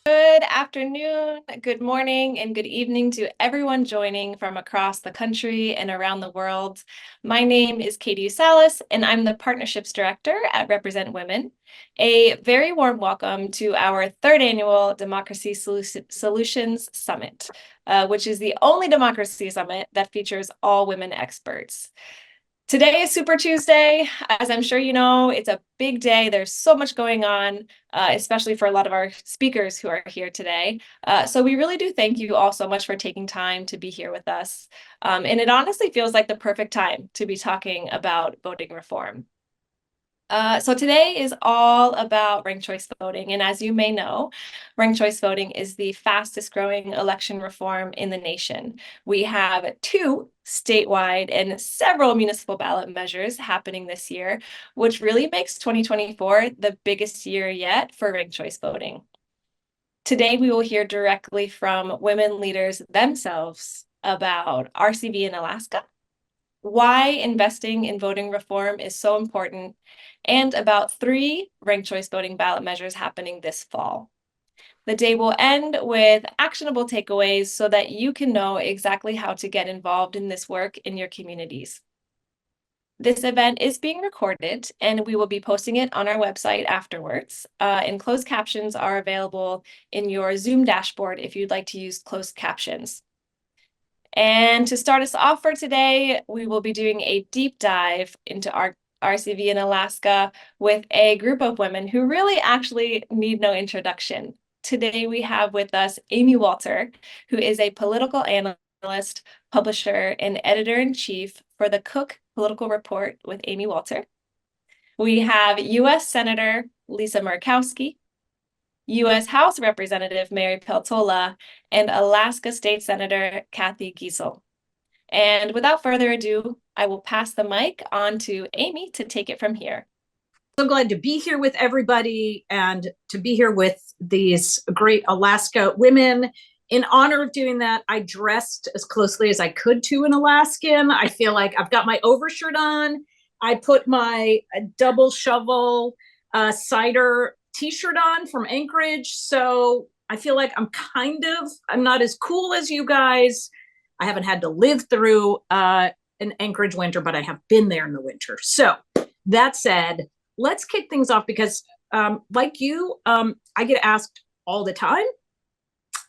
Good afternoon, good morning, and good evening to everyone joining from across the country and around the world. My name is Katie Salas, and I'm the Partnerships Director at Represent Women. A very warm welcome to our third annual Democracy Solutions Summit, which is the only democracy summit that features all women experts. Today is Super Tuesday. As I'm sure you know, it's a big day. There's so much going on, especially for a lot of our speakers who are here today. So we really do thank you all so much for taking time to be here with us. And it honestly feels like the perfect time to be talking about voting reform. So today is all about ranked choice voting. And as you may know, ranked choice voting is the fastest growing election reform in the nation. We have 2 statewide and several municipal ballot measures happening this year, which really makes 2024 the biggest year yet for ranked choice voting. Today, we will hear directly from women leaders themselves about RCV in Alaska, why investing in voting reform is so important, and about 3 ranked choice voting ballot measures happening this fall. The day will end with actionable takeaways so that you can know exactly how to get involved in this work in your communities. This event is being recorded, and we will be posting it on our website afterwards. And closed captions are available in your Zoom dashboard if you'd like to use closed captions. And to start us off for today, we will be doing a deep dive into our RCV in Alaska with a group of women who really actually need no introduction. Today we have with us Amy Walter, who is a political analyst, publisher, and editor-in-chief for the Cook Political Report with Amy Walter. We have US Senator Lisa Murkowski, US House Representative Mary Peltola, and Alaska State Senator Cathy Giessel. And without further ado, I will pass the mic on to Amy to take it from here. So glad to be here with everybody and to be here with these great Alaska women. In honor of doing that, I dressed as closely as I could to an Alaskan. I feel like I've got my overshirt on. I put my double shovel cider t-shirt on from Anchorage. So I feel like I'm not as cool as you guys. I haven't had to live through an Anchorage winter, but I have been there in the winter. So that said, let's kick things off because like you, I get asked all the time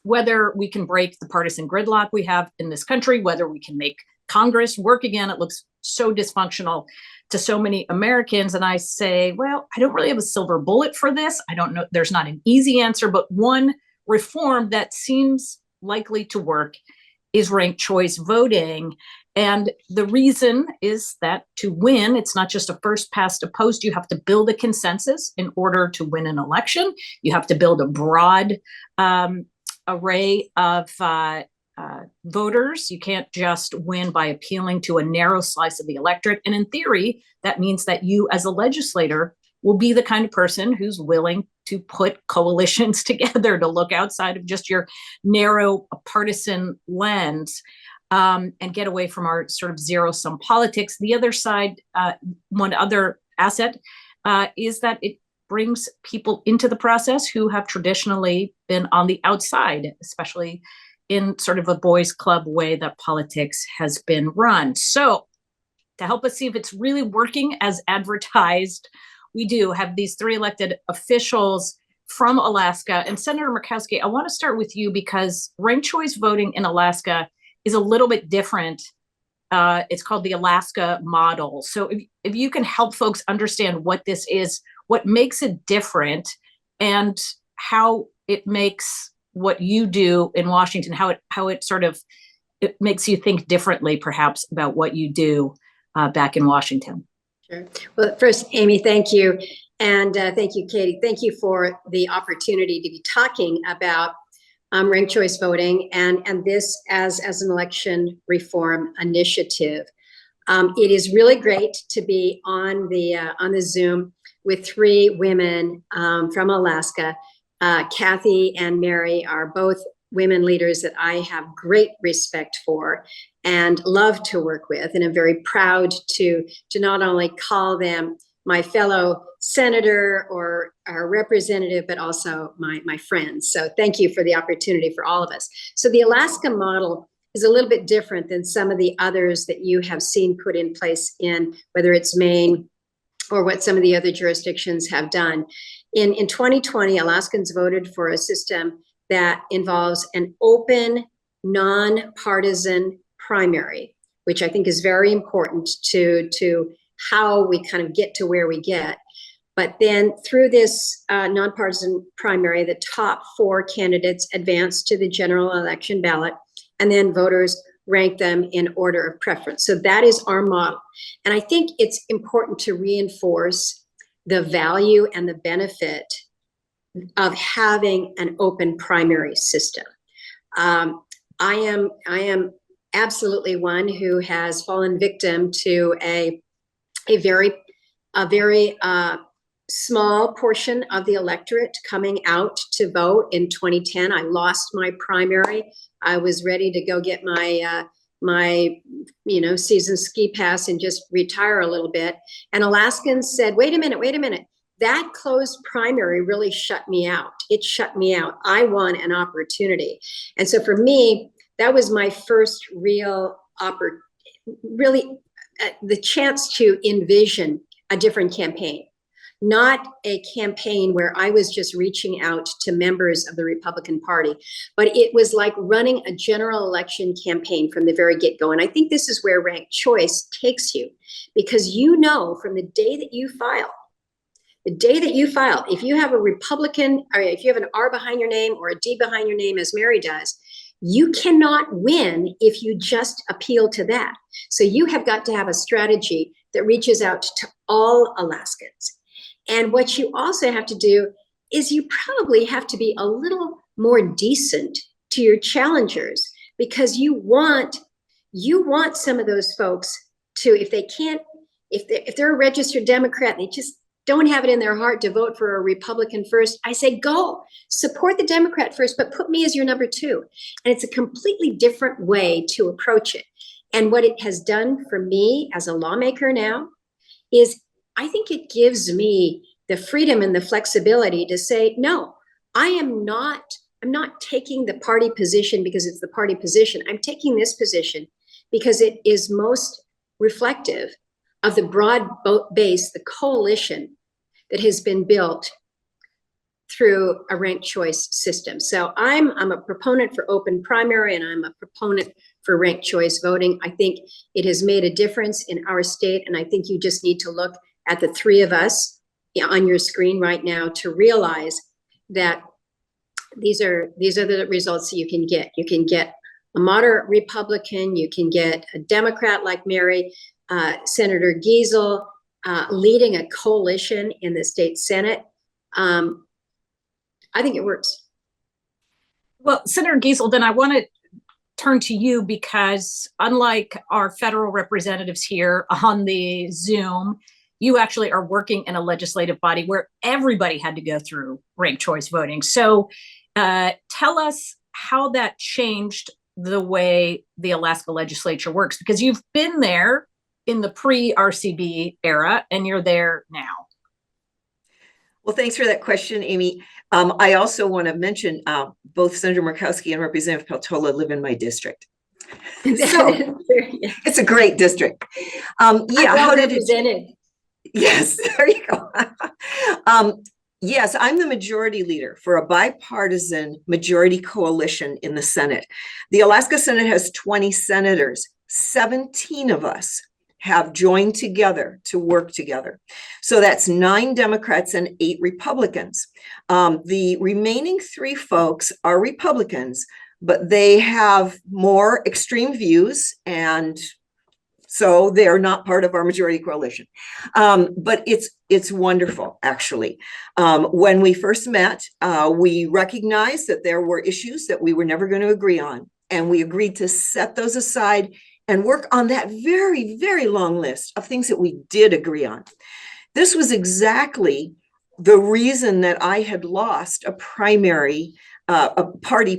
whether we can break the partisan gridlock we have in this country, whether we can make Congress work again. It looks so dysfunctional to so many Americans. And I say, well, I don't really have a silver bullet for this. I don't know. There's not an easy answer, but one reform that seems likely to work is ranked choice voting. And the reason is that to win, it's not just a first past a post. You have to build a consensus in order to win an election. You have to build a broad array of voters. You can't just win by appealing to a narrow slice of the electorate. And in theory, that means that you as a legislator will be the kind of person who's willing to put coalitions together to look outside of just your narrow partisan lens and get away from our sort of zero-sum politics. The other side, one other asset is that it brings people into the process who have traditionally been on the outside, especially in sort of a boys' club way that politics has been run. So to help us see if it's really working as advertised, we do have these 3 elected officials from Alaska. And Senator Murkowski, I want to start with you because ranked choice voting in Alaska is a little bit different. It's called the Alaska model. So if you can help folks understand what this is, what makes it different, and how it makes what you do in Washington, how it sort of it makes you think differently, perhaps, about what you do back in Washington. Sure. Well, first, Amy, thank you. And thank you, Katie. Thank you for the opportunity to be talking about ranked choice voting and this as an election reform initiative. It is really great to be on the Zoom with 3 women from Alaska. Cathy and Mary are both women leaders that I have great respect for and love to work with, and I'm very proud to not only call them my fellow senator or our representative, but also my friends. So thank you for the opportunity for all of us. So the Alaska model is a little bit different than some of the others that you have seen put in place in whether it's Maine or what some of the other jurisdictions have done. In 2020, Alaskans voted for a system that involves an open, non-partisan primary, which I think is very important to how we kind of get to where we get. But then through this nonpartisan primary, the top 4 candidates advance to the general election ballot, and then voters rank them in order of preference. So that is our model. And I think it's important to reinforce the value and the benefit of having an open primary system. I am absolutely one who has fallen victim to a very small portion of the electorate coming out to vote in 2010. I lost my primary. I was ready to go get my season ski pass and just retire a little bit. And Alaskans said, wait a minute. That closed primary really shut me out. It shut me out. I want an opportunity. And so for me, that was my first real the chance to envision a different campaign. Not a campaign where I was just reaching out to members of the Republican Party, but it was like running a general election campaign from the very get-go. And I think this is where ranked choice takes you, because from the day that you file, if you have a Republican, or if you have an R behind your name or a D behind your name, as Mary does, you cannot win if you just appeal to that. So you have got to have a strategy that reaches out to all Alaskans. And what you also have to do is you probably have to be a little more decent to your challengers, because you want some of those folks to, if they're a registered Democrat, they just don't have it in their heart to vote for a Republican first. I say, go support the Democrat first, but put me as your number 2. And it's a completely different way to approach it. And what it has done for me as a lawmaker now is I think it gives me the freedom and the flexibility to say, no, I'm not taking the party position because it's the party position. I'm taking this position because it is most reflective of the broad base, the coalition that has been built through a ranked choice system. So I'm a proponent for open primary, and I'm a proponent for ranked choice voting. I think it has made a difference in our state, and I think you just need to look at the 3 of us on your screen right now to realize that these are the results that you can get. You can get a moderate Republican, you can get a Democrat like Mary, Senator Giessel leading a coalition in the state Senate. I think it works. Well, Senator Giessel, then I want to turn to you, because unlike our federal representatives here on the Zoom, you actually are working in a legislative body where everybody had to go through ranked choice voting. So tell us how that changed the way the Alaska legislature works, because you've been there in the pre-RCB era and you're there now. Well, thanks for that question, Amy. I also want to mention both Senator Murkowski and Representative Peltola live in my district. So it's a great district. How did it? Yes, there you go. Yes, I'm the majority leader for a bipartisan majority coalition in the Senate. The Alaska Senate has 20 senators. 17 of us have joined together to work together. So that's 9 Democrats and 8 Republicans. The remaining 3 folks are Republicans, but they have more extreme views, and so they are not part of our majority coalition. But it's wonderful, actually. When we first met, we recognized that there were issues that we were never going to agree on, and we agreed to set those aside and work on that very, very long list of things that we did agree on. This was exactly the reason that I had lost a party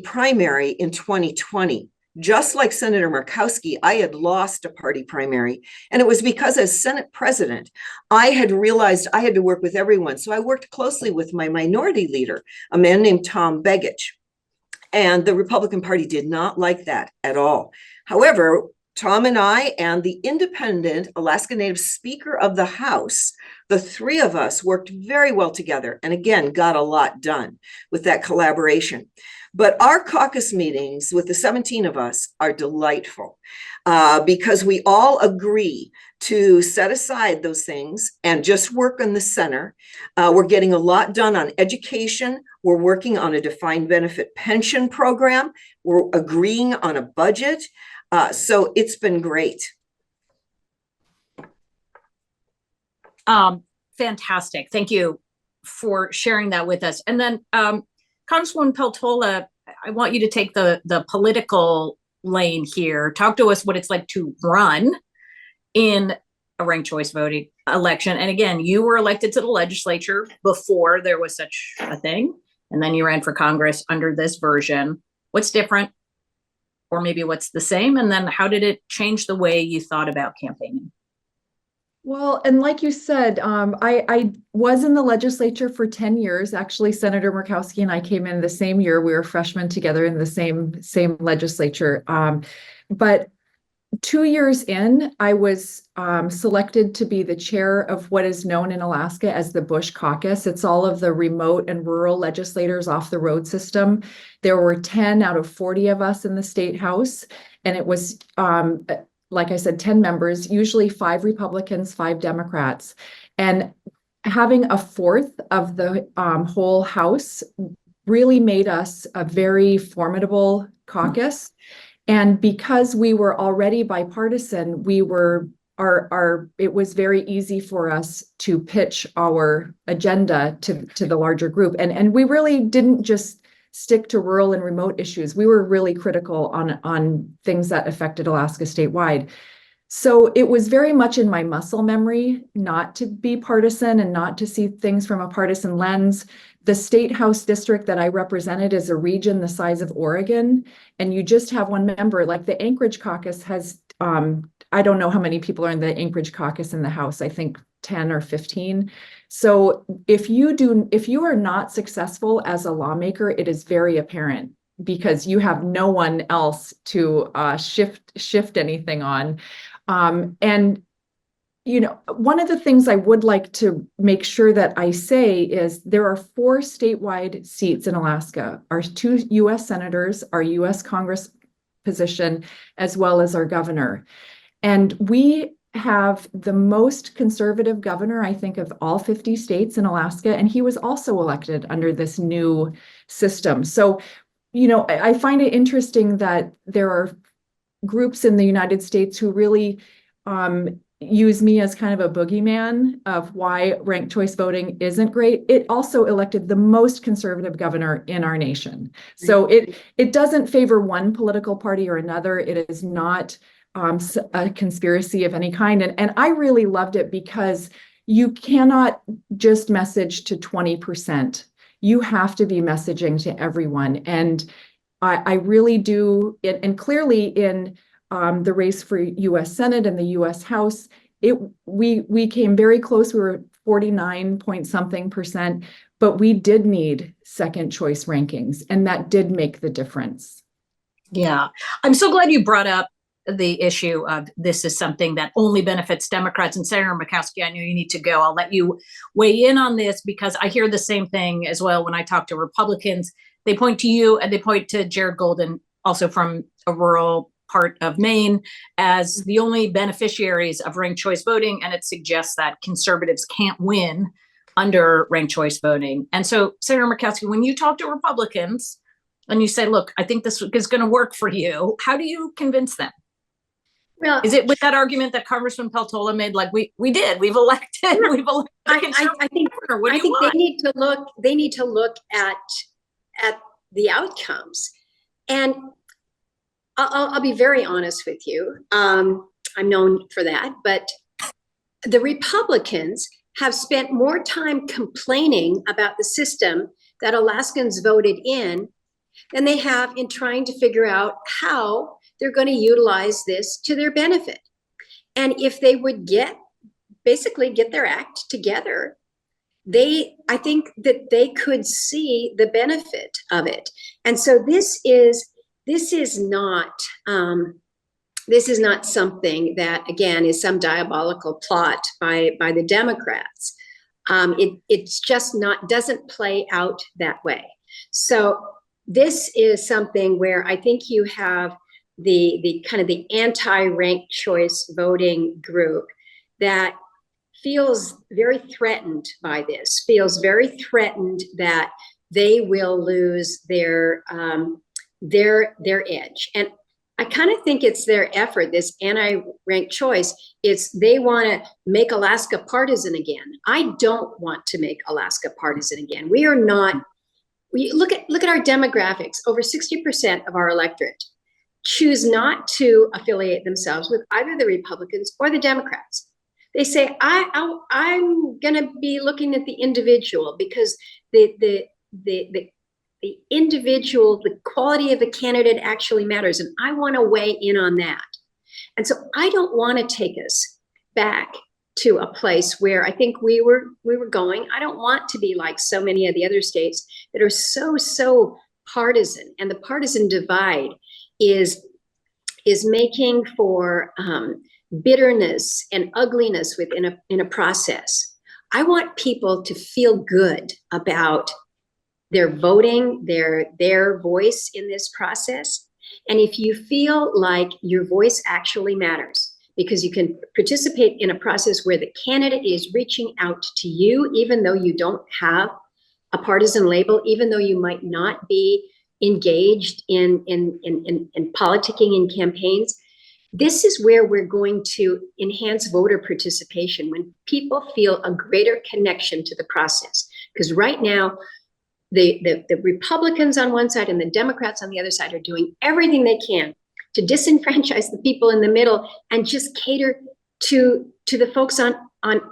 primary in 2020. just like Senator Murkowski, I had lost a party primary. And it was because as Senate president, I had realized I had to work with everyone. So I worked closely with my minority leader, a man named Tom Begich. And the Republican Party did not like that at all. However, Tom and I and the independent Alaska Native Speaker of the House, the three of us worked very well together and again, got a lot done with that collaboration. But our caucus meetings with the 17 of us are delightful because we all agree to set aside those things and just work in the center. We're getting a lot done on education. We're working on a defined benefit pension program. We're agreeing on a budget. So it's been great. Fantastic. Thank you for sharing that with us. And then Congresswoman Peltola, I want you to take the political lane here. Talk to us what it's like to run in a ranked choice voting election. And again, you were elected to the legislature before there was such a thing. And then you ran for Congress under this version. What's different? Or maybe what's the same? And then how did it change the way you thought about campaigning? Well, and like you said, I was in the legislature for 10 years. Actually, Senator Murkowski and I came in the same year. We were freshmen together in the same legislature. But 2 years in, I was selected to be the chair of what is known in Alaska as the Bush Caucus. It's all of the remote and rural legislators off the road system. There were 10 out of 40 of us in the state house, and it was like I said, 10 members, usually 5 Republicans, 5 Democrats. And having a fourth of the whole House really made us a very formidable caucus. And because we were already bipartisan, it was very easy for us to pitch our agenda to the larger group. And we really didn't just stick to rural and remote issues. We were really critical on things that affected Alaska statewide. So it was very much in my muscle memory not to be partisan and not to see things from a partisan lens. The state house district that I represented is a region the size of Oregon, and you just have one member. Like the Anchorage caucus has, I don't know how many people are in the Anchorage caucus in the House, I think 10 or 15. So if you are not successful as a lawmaker, it is very apparent because you have no one else to shift anything on. And you know, one of the things I would like to make sure that I say is there are 4 statewide seats in Alaska, our 2 US senators, our US Congress position, as well as our governor. And we have the most conservative governor, I think, of all 50 states in Alaska, and he was also elected under this new system. So, you know, I find it interesting that there are groups in the United States who really use me as kind of a boogeyman of why ranked choice voting isn't great. It also elected the most conservative governor in our nation. So it doesn't favor one political party or another. It is not a conspiracy of any kind. And I really loved it because you cannot just message to 20%. You have to be messaging to everyone. And I really do. And clearly in the race for US Senate and the US House, we came very close. We were 49 point something percent, but we did need second choice rankings, and that did make the difference. Yeah, I'm so glad you brought up the issue of this is something that only benefits Democrats. And Senator Murkowski, I know you need to go. I'll let you weigh in on this because I hear the same thing as well when I talk to Republicans. They point to you and they point to Jared Golden, also from a rural part of Maine, as the only beneficiaries of ranked choice voting. And it suggests that conservatives can't win under ranked choice voting. And so, Senator Murkowski, when you talk to Republicans and you say, look, I think this is going to work for you, how do you convince them? Well, is it with that argument that Congressman Peltola made, like we've elected? I think they need to look at the outcomes. And I'll be very honest with you. I'm known for that, but the Republicans have spent more time complaining about the system that Alaskans voted in than they have in trying to figure out how they're going to utilize this to their benefit. And if they would basically get their act together, I think that they could see the benefit of it. And so this is not something that, again, is some diabolical plot by the Democrats. It's just doesn't play out that way. So this is something where I think you have the kind of the anti-ranked choice voting group that feels very threatened by this, feels very threatened that they will lose their edge. And I kind of think it's their effort, this anti-ranked choice. They want to make Alaska partisan again. I don't want to make Alaska partisan again. We are not. Look at our demographics. Over 60% of our electorate choose not to affiliate themselves with either the Republicans or the Democrats. They say, I'm going to be looking at the individual, because the individual, the quality of the candidate actually matters. And I want to weigh in on that. And so I don't want to take us back to a place where I think we were going. I don't want to be like so many of the other states that are so partisan. And the partisan divide is making for bitterness and ugliness in a process. I want people to feel good about their voting, their voice in this process. And if you feel like your voice actually matters, because you can participate in a process where the candidate is reaching out to you, even though you don't have a partisan label, even though you might not be engaged in politicking in campaigns, this is where we're going to enhance voter participation, when people feel a greater connection to the process. Because right now, the Republicans on one side and the Democrats on the other side are doing everything they can to disenfranchise the people in the middle and just cater to the folks on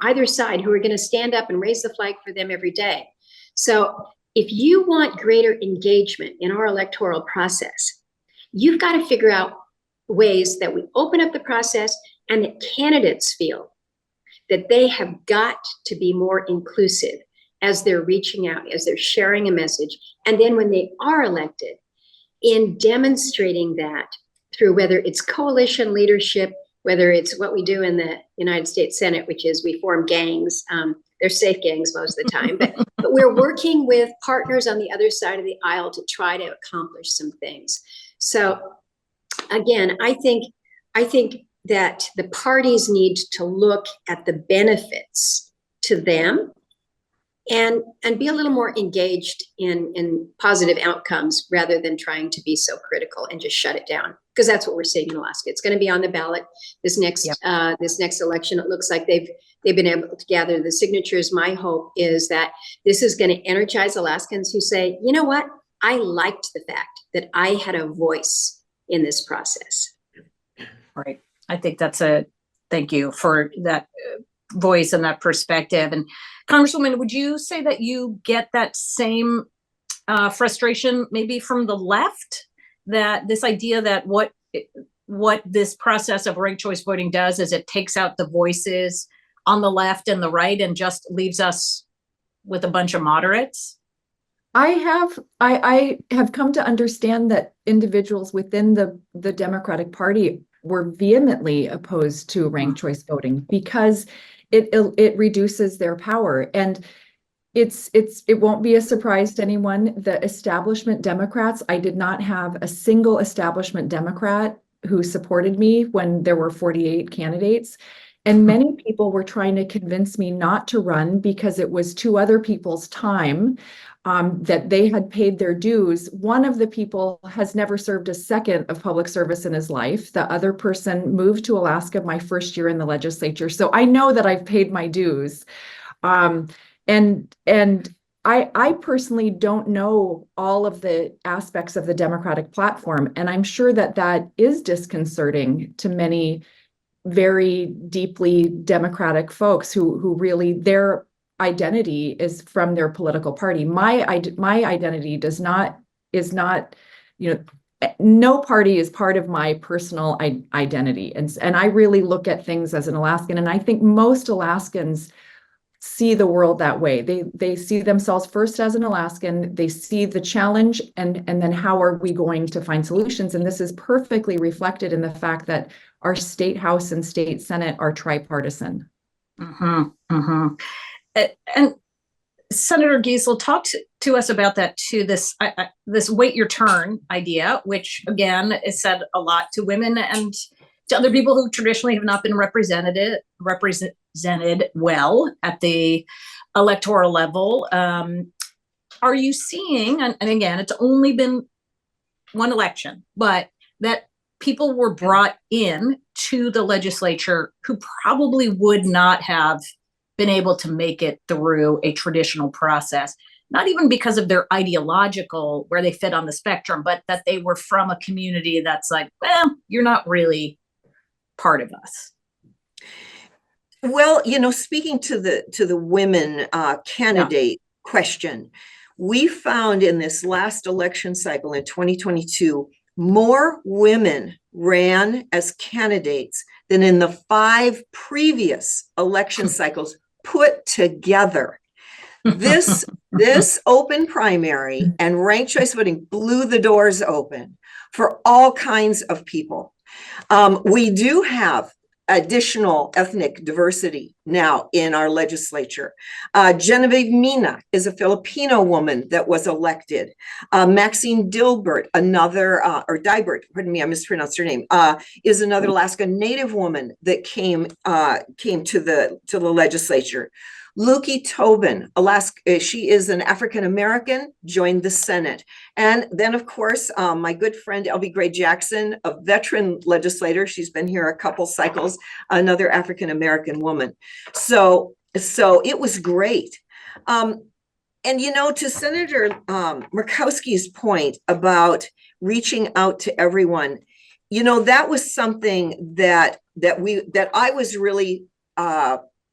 either side who are going to stand up and raise the flag for them every day. So if you want greater engagement in our electoral process, you've got to figure out ways that we open up the process and that candidates feel that they have got to be more inclusive as they're reaching out, as they're sharing a message. And then when they are elected, in demonstrating that through whether it's coalition leadership, whether it's what we do in the United States Senate, which is we form gangs. They're safe gangs most of the time, but we're working with partners on the other side of the aisle to try to accomplish some things. So again, I think that the parties need to look at the benefits to them and be a little more engaged in positive outcomes rather than trying to be so critical and just shut it down. Because that's what we're seeing in Alaska. It's going to be on the ballot this next election. It looks like they've been able to gather the signatures. My hope is that this is going to energize Alaskans who say, you know what? I liked the fact that I had a voice in this process. Right. I think thank you for that voice and that perspective. And Congresswoman, would you say that you get that same frustration maybe from the left? That this idea that what this process of ranked choice voting does is it takes out the voices on the left and the right and just leaves us with a bunch of moderates? I have come to understand that individuals within the Democratic Party were vehemently opposed to ranked choice voting because it reduces their power. And it won't be a surprise to anyone. The establishment Democrats, I did not have a single establishment Democrat who supported me when there were 48 candidates. And many people were trying to convince me not to run because it was two other people's time that they had paid their dues. One of the people has never served a second of public service in his life. The other person moved to Alaska my first year in the legislature. So I know that I've paid my dues. And I personally don't know all of the aspects of the Democratic platform. And I'm sure that is disconcerting to many very deeply Democratic folks who really their identity is from their political party. My identity is not, no party is part of my personal identity. And I really look at things as an Alaskan. And I think most Alaskans see the world that way. They see themselves first as an Alaskan. They see the challenge and then how are we going to find solutions? And this is perfectly reflected in the fact that our state house and state senate are tripartisan. And Senator Giessel, talk to us about that too. This wait your turn idea, which again is said a lot to women and to other people who traditionally have not been represented well at the electoral level. Are you seeing, and again, it's only been one election, but that people were brought in to the legislature who probably would not have been able to make it through a traditional process, not even because of their ideological, where they fit on the spectrum, but that they were from a community that's like, well, you're not really part of us. Well, speaking to the women candidate question, we found in this last election cycle in 2022, more women ran as candidates than in the 5 previous election cycles put together. This open primary and ranked choice voting blew the doors open for all kinds of people. We do have additional ethnic diversity now in our legislature. Genevieve Mina is a Filipino woman that was elected. Maxine Dilbert, or Dibert, pardon me, I mispronounced her name, is another Alaska Native woman that came to the legislature. Luki Tobin, she is an African-American, joined the Senate. And then, of course, my good friend, Elby Gray Jackson, a veteran legislator. She's been here a couple cycles, another African-American woman. So it was great. And, to Senator Murkowski's point about reaching out to everyone, that was something that I was really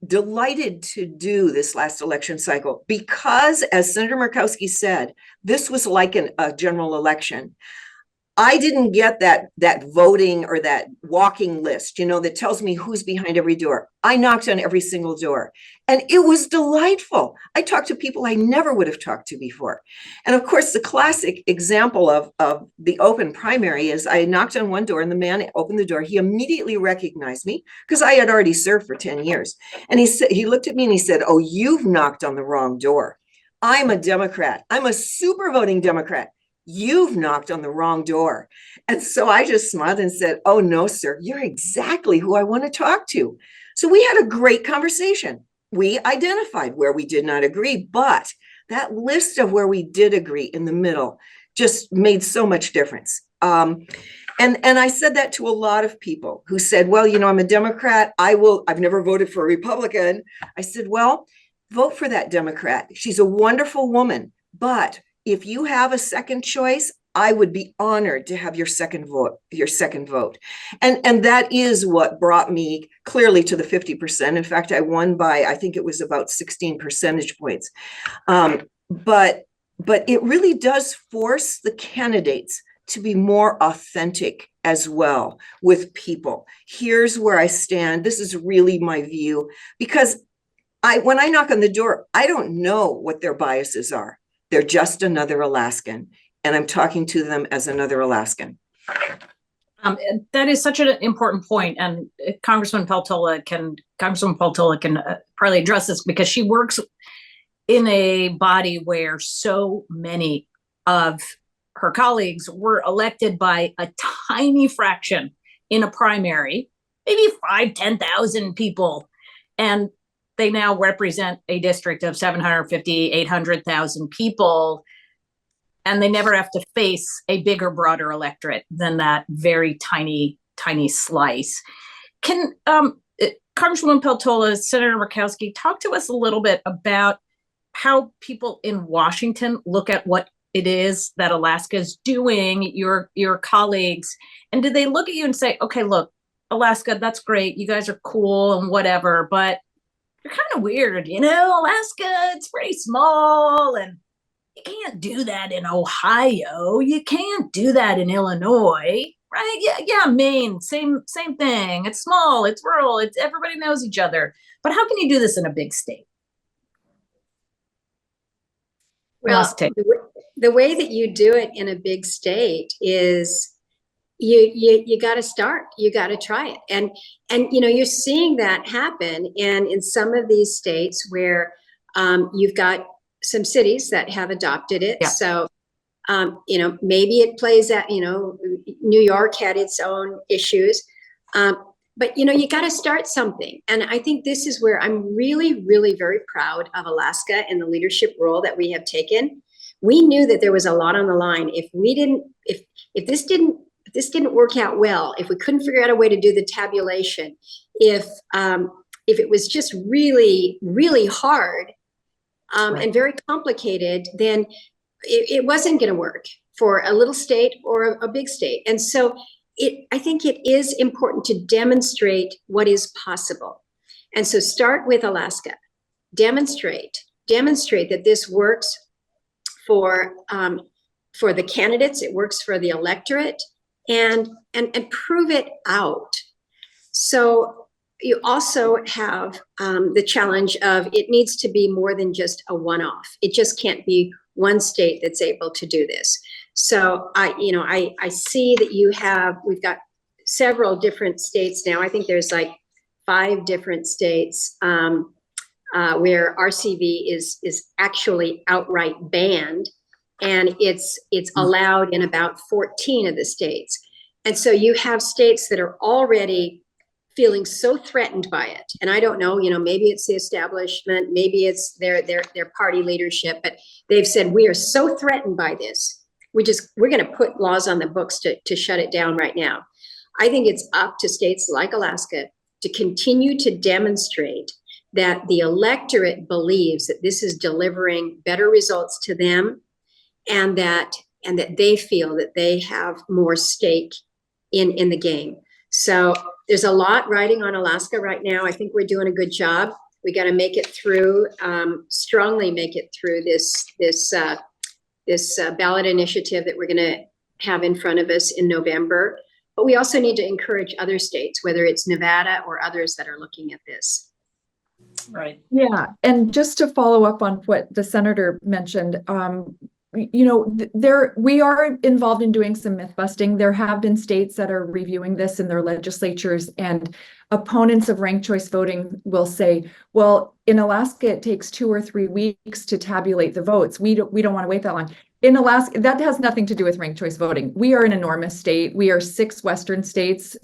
delighted to do this last election cycle, because as Senator Murkowski said, this was like a general election. I didn't get that voting or that walking list, that tells me who's behind every door. I knocked on every single door and it was delightful. I talked to people I never would have talked to before. And of course, the classic example of the open primary is I knocked on one door and the man opened the door. He immediately recognized me because I had already served for 10 years. And he looked at me and he said, "Oh, you've knocked on the wrong door. I'm a Democrat. I'm a super voting Democrat. You've knocked on the wrong door." And so I just smiled and said, "Oh, no, sir, you're exactly who I want to talk to." So we had a great conversation. We identified where we did not agree, but that list of where we did agree in the middle just made so much difference. And I said that to a lot of people who said, "Well, I'm a Democrat. I've never voted for a Republican." I said, "Well, vote for that Democrat. She's a wonderful woman, but if you have a second choice, I would be honored to have your second vote. And that is what brought me clearly to the 50%. In fact, I won by, I think it was about 16 percentage points. But it really does force the candidates to be more authentic as well with people. Here's where I stand. This is really my view, because when I knock on the door, I don't know what their biases are. They're just another Alaskan, and I'm talking to them as another Alaskan. That is such an important point, and Congresswoman Peltola can probably address this, because she works in a body where so many of her colleagues were elected by a tiny fraction in a primary, maybe 5,000-10,000 people, and they now represent a district of 750,000-800,000 people, and they never have to face a bigger, broader electorate than that very tiny slice. Can Congresswoman Peltola, Senator Murkowski, talk to us a little bit about how people in Washington look at what it is that Alaska is doing, your colleagues, and do they look at you and say, "Okay, look, Alaska, that's great, you guys are cool and whatever, but you're kind of weird, Alaska, it's pretty small, and You can't do that in Ohio. You can't do that in Illinois, right? Yeah, Maine, same thing. It's small, it's rural, it's everybody knows each other. But how can you do this in a big state? Well, the way that you do it in a big state is you got to start. You got to try it, and you're seeing that happen in some of these states where you've got some cities that have adopted it. Yeah. So maybe it plays out. New York had its own issues, but you got to start something. And I think this is where I'm really, really very proud of Alaska and the leadership role that we have taken. We knew that there was a lot on the line. If this didn't work out well, if we couldn't figure out a way to do the tabulation, if it was just really, really hard and very complicated, then it wasn't going to work for a little state or a big state. And so I think it is important to demonstrate what is possible. And so start with Alaska. Demonstrate that this works for the candidates, it works for the electorate, and prove it out. So you also have the challenge of it needs to be more than just a one-off. It just can't be one state that's able to do this. So I see that we've got several different states now. I think there's like 5 different states where RCV is actually outright banned, and it's allowed in about 14 of the states. And so you have states that are already feeling so threatened by it. And I don't know, maybe it's the establishment, maybe it's their party leadership, but they've said, we are so threatened by this. We're going to put laws on the books to shut it down right now. I think it's up to states like Alaska to continue to demonstrate that the electorate believes that this is delivering better results to them, and that they feel that they have more stake in the game. So there's a lot riding on Alaska right now. I think we're doing a good job. We got to make it through, strongly make it through this ballot initiative that we're going to have in front of us in November. But we also need to encourage other states, whether it's Nevada or others that are looking at this. Right. Yeah, and just to follow up on what the senator mentioned, we are involved in doing some myth busting. There have been states that are reviewing this in their legislatures, and opponents of ranked choice voting will say, well, in Alaska, it takes 2 or 3 weeks to tabulate the votes. We don't want to wait that long. In Alaska, that has nothing to do with ranked choice voting. We are an enormous state. We are 6 Western states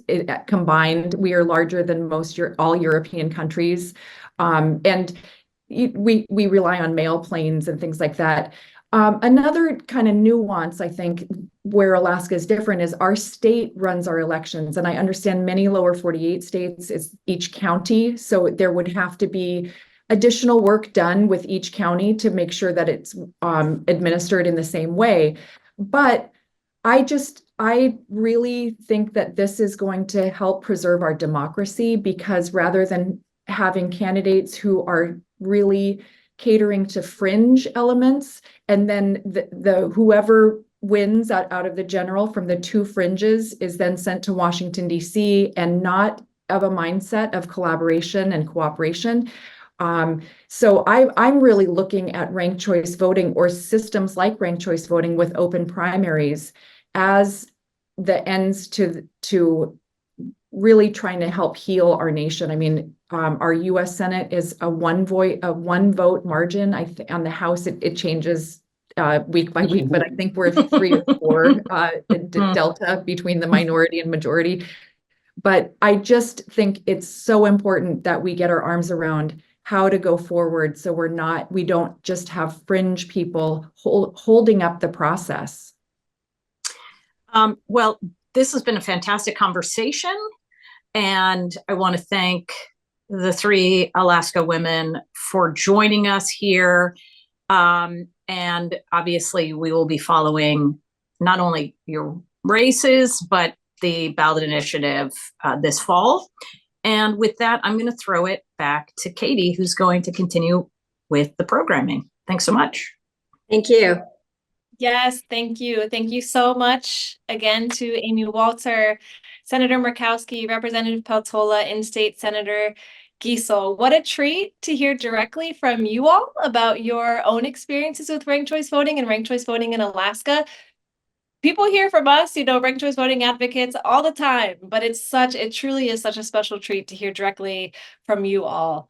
combined. We are larger than all European countries. And we rely on mail planes and things like that. Another kind of nuance, I think, where Alaska is different is our state runs our elections. And I understand many lower 48 states is each county. So there would have to be additional work done with each county to make sure that it's administered in the same way. But I really think that this is going to help preserve our democracy, because rather than having candidates who are really catering to fringe elements, and then the whoever wins out of the general from the 2 fringes is then sent to Washington, D.C., and not of a mindset of collaboration and cooperation. So I'm really looking at ranked choice voting, or systems like ranked choice voting with open primaries, as the ends to really trying to help heal our nation. I mean, our US Senate is a one vote margin. On the House, it changes week by week, but I think we're 3 or 4 delta between the minority and majority. But I just think it's so important that we get our arms around how to go forward, so we don't just have fringe people holding up the process. Well, this has been a fantastic conversation, and I want to thank the 3 Alaska women for joining us here. And obviously we will be following not only your races, but the ballot initiative this fall. And with that, I'm going to throw it back to Katie, who's going to continue with the programming. Thanks so much. Thank you. Yes, thank you. Thank you so much again to Amy Walter, Senator Murkowski, Representative Peltola, in-state Senator Giessel. What a treat to hear directly from you all about your own experiences with ranked choice voting and ranked choice voting in Alaska. People hear from us, ranked choice voting advocates all the time, but it truly is such a special treat to hear directly from you all.